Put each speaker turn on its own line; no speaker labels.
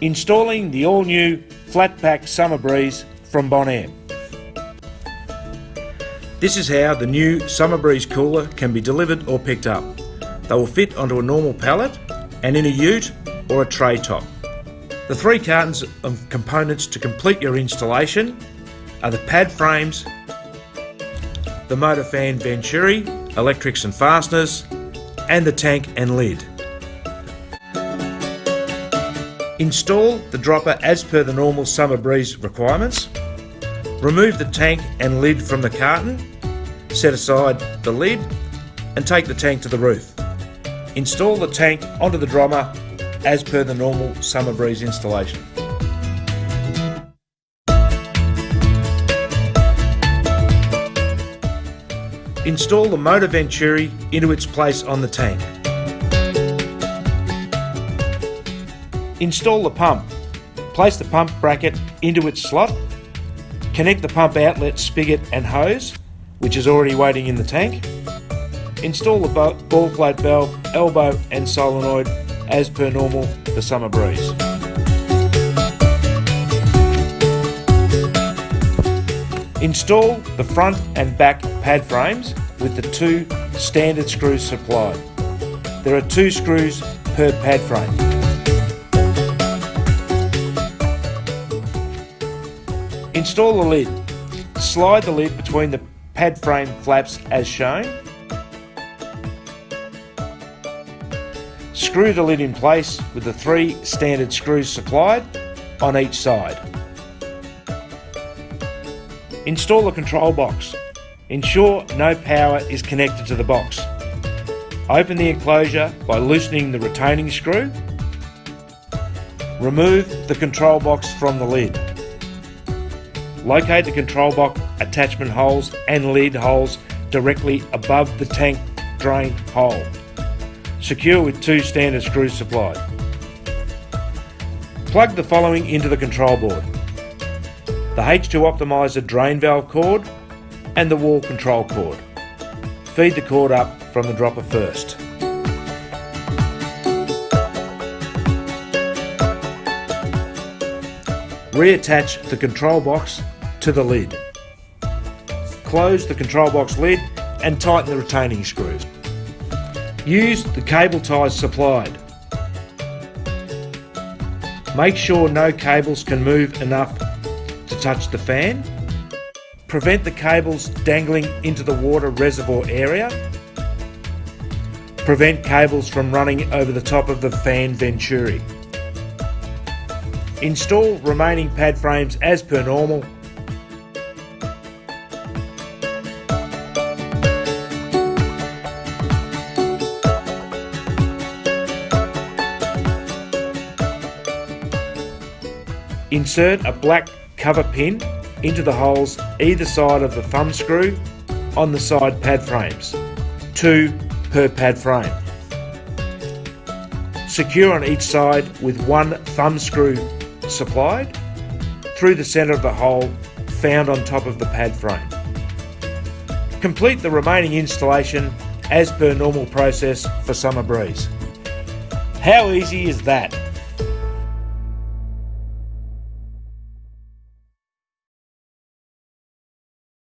Installing the all-new flat-pack Summer Breeze from Bonaire. This is how the new Summer Breeze cooler can be delivered or picked up. They will fit onto a normal pallet and in a ute or a tray top. The 3 cartons of components to complete your installation are the pad frames, the motor fan venturi, electrics and fasteners, and the tank and lid. Install the dropper as per the normal Summer Breeze requirements. Remove the tank and lid from the carton, set aside the lid and take the tank to the roof. Install the tank onto the dropper as per the normal Summer Breeze installation. Install the motor venturi into its place on the tank. Install the pump. Place the pump bracket into its slot. Connect the pump outlet spigot and hose, which is already waiting in the tank. Install the ball float valve, elbow and solenoid as per normal for Summer Breeze. Install the front and back pad frames with the 2 standard screws supplied. There are 2 screws per pad frame. Install the lid. Slide the lid between the pad frame flaps as shown. Screw the lid in place with the 3 standard screws supplied on each side. Install the control box. Ensure no power is connected to the box. Open the enclosure by loosening the retaining screw. Remove the control box from the lid. Locate the control box attachment holes and lid holes directly above the tank drain hole. Secure with 2 standard screws supplied. Plug the following into the control board: the H2 optimizer drain valve cord and the wall control cord. Feed the cord up from the dropper first. Reattach the control box to the lid. Close the control box lid and tighten the retaining screws. Use the cable ties supplied. Make sure no cables can move enough to touch the fan. Prevent the cables dangling into the water reservoir area. Prevent cables from running over the top of the fan venturi. Install remaining pad frames as per normal. Insert a black cover pin into the holes either side of the thumb screw on the side pad frames, 2 per pad frame. Secure on each side with 1 thumb screw supplied through the centre of the hole found on top of the pad frame. Complete the remaining installation as per normal process for Summer Breeze. How easy is that?